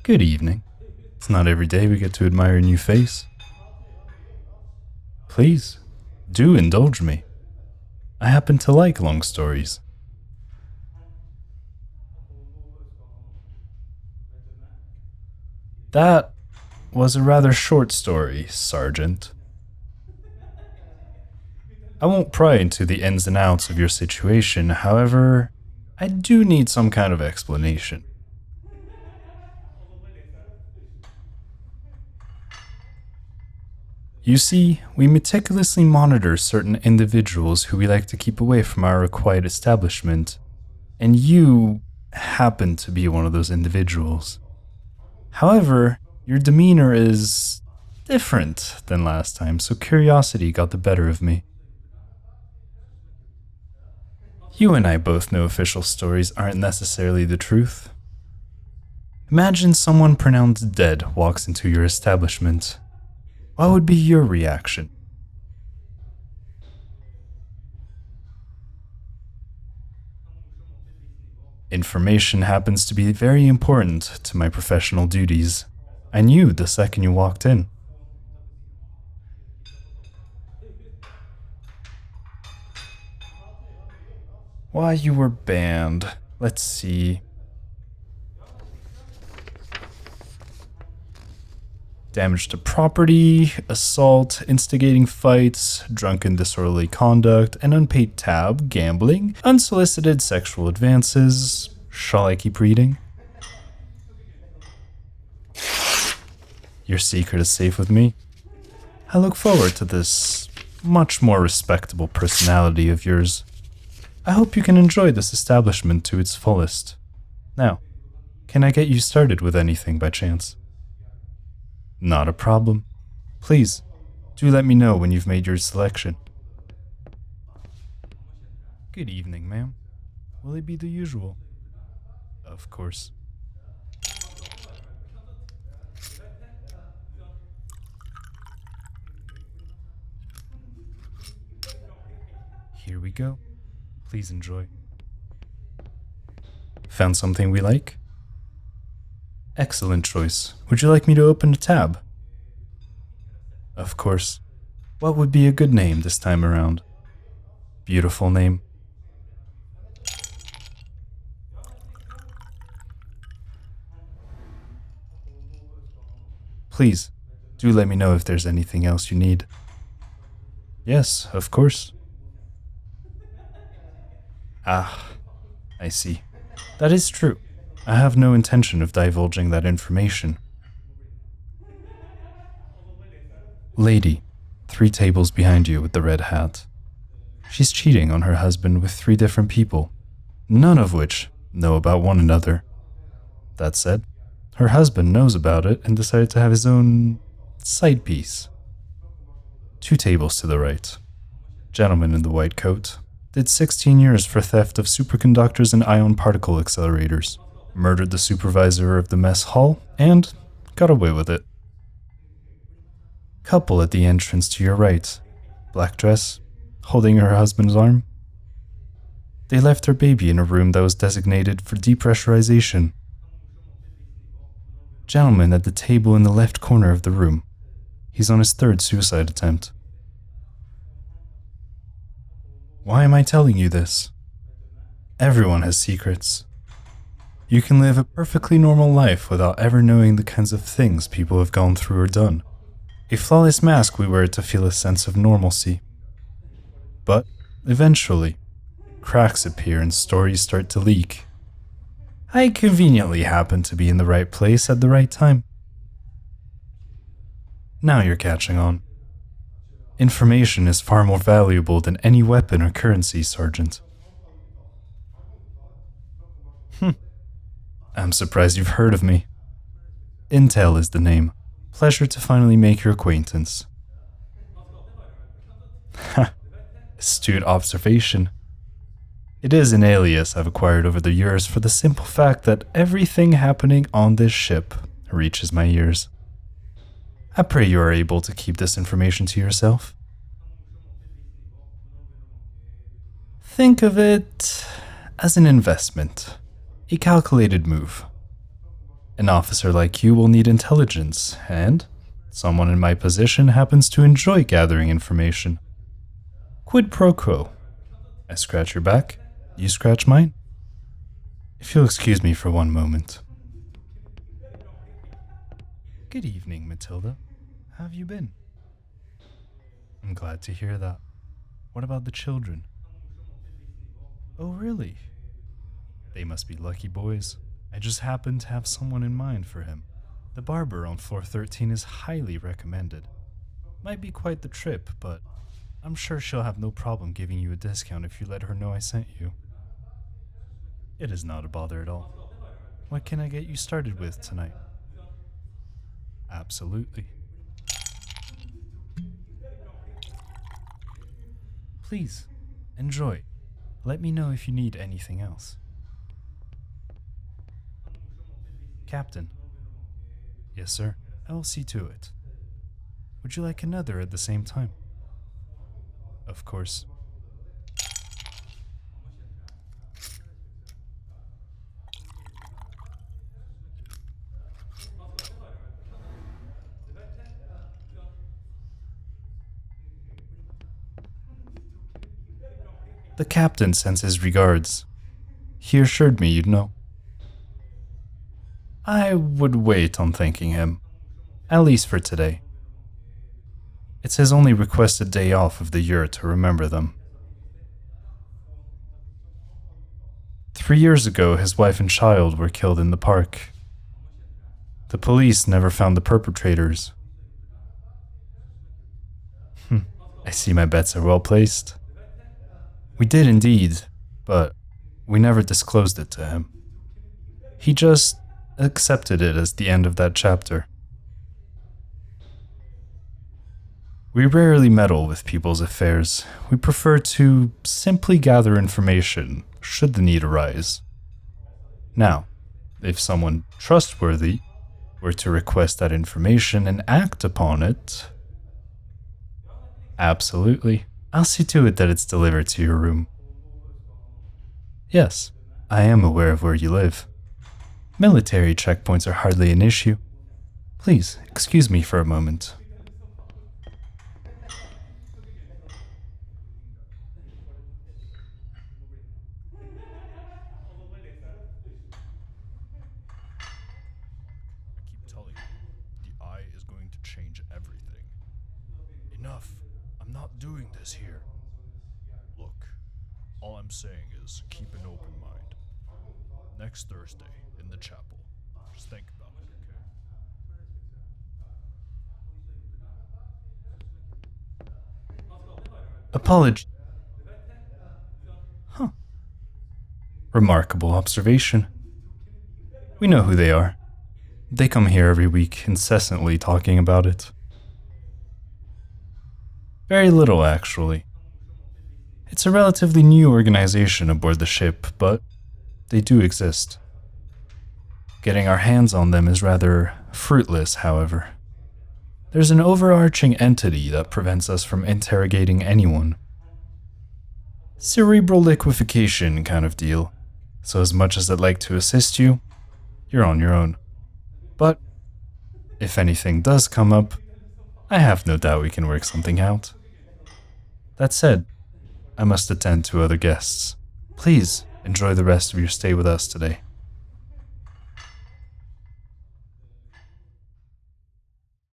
Good evening. It's not every day we get to admire a new face. Please, do indulge me. I happen to like long stories. That was a rather short story, Sergeant. I won't pry into the ins and outs of your situation, however, I do need some kind of explanation. You see, we meticulously monitor certain individuals who we like to keep away from our quiet establishment, and you happen to be one of those individuals. However, your demeanor is different than last time, so curiosity got the better of me. You and I both know official stories aren't necessarily the truth. Imagine someone pronounced dead walks into your establishment. What would be your reaction? Information happens to be very important to my professional duties. I knew the second you walked in. Why you were banned. Let's see. Damage to property, assault, instigating fights, drunken disorderly conduct, an unpaid tab, gambling, unsolicited sexual advances. Shall I keep reading? Your secret is safe with me. I look forward to this much more respectable personality of yours. I hope you can enjoy this establishment to its fullest. Now, can I get you started with anything by chance? Not a problem. Please, do let me know when you've made your selection. Good evening, ma'am. Will it be the usual? Of course. Here we go. Please enjoy. Found something we like? Excellent choice. Would you like me to open a tab? Of course. What would be a good name this time around? Beautiful name. Please, do let me know if there's anything else you need. Yes, of course. Ah, I see. That is true. I have no intention of divulging that information. Lady, 3 tables behind you with the red hat. She's cheating on her husband with 3 different people, none of which know about one another. That said, her husband knows about it and decided to have his own side piece. 2 tables to the right. Gentleman in the white coat did 16 years for theft of superconductors and ion particle accelerators, murdered the supervisor of the mess hall, and got away with it. Couple at the entrance to your right, black dress, holding her husband's arm. They left their baby in a room that was designated for depressurization. Gentleman at the table in the left corner of the room. He's on his 3rd suicide attempt. Why am I telling you this? Everyone has secrets. You can live a perfectly normal life without ever knowing the kinds of things people have gone through or done. A flawless mask we wear to feel a sense of normalcy. But, eventually, cracks appear and stories start to leak. I conveniently happen to be in the right place at the right time. Now you're catching on. Information is far more valuable than any weapon or currency, Sergeant. I'm surprised you've heard of me. Intel is the name. Pleasure to finally make your acquaintance. Astute observation. It is an alias I've acquired over the years for the simple fact that everything happening on this ship reaches my ears. I pray you are able to keep this information to yourself. Think of it as an investment, a calculated move. An officer like you will need intelligence, and someone in my position happens to enjoy gathering information. Quid pro quo. I scratch your back, you scratch mine. If you'll excuse me for one moment. Good evening, Matilda. How have you been? I'm glad to hear that. What about the children? Oh, really? They must be lucky boys. I just happen to have someone in mind for him. The barber on floor 13 is highly recommended. Might be quite the trip, but I'm sure she'll have no problem giving you a discount if you let her know I sent you. It is not a bother at all. What can I get you started with tonight? Absolutely. Please, enjoy. Let me know if you need anything else. Captain. Yes, sir. I will see to it. Would you like another at the same time? Of course. The captain sends his regards. He assured me you'd know. I would wait on thanking him, at least for today. It's his only requested day off of the year to remember them. 3 years ago, his wife and child were killed in the park. The police never found the perpetrators. I see my bets are well placed. We did indeed, but we never disclosed it to him. He just accepted it as the end of that chapter. We rarely meddle with people's affairs. We prefer to simply gather information should the need arise. Now, if someone trustworthy were to request that information and act upon it, absolutely. I'll see to it that it's delivered to your room. Yes, I am aware of where you live. Military checkpoints are hardly an issue. Please, excuse me for a moment. I keep telling you, the eye is going to change everything. Enough. I'm not doing this here. Look, all I'm saying is keep an open mind. Next Thursday, in the chapel. Just think about it, okay? Apology. Remarkable observation. We know who they are. They come here every week, incessantly talking about it. Very little, actually. It's a relatively new organization aboard the ship, but they do exist. Getting our hands on them is rather fruitless, however. There's an overarching entity that prevents us from interrogating anyone. Cerebral liquefaction kind of deal. So as much as I'd like to assist you, you're on your own. But if anything does come up, I have no doubt we can work something out. That said, I must attend to other guests. Please enjoy the rest of your stay with us today.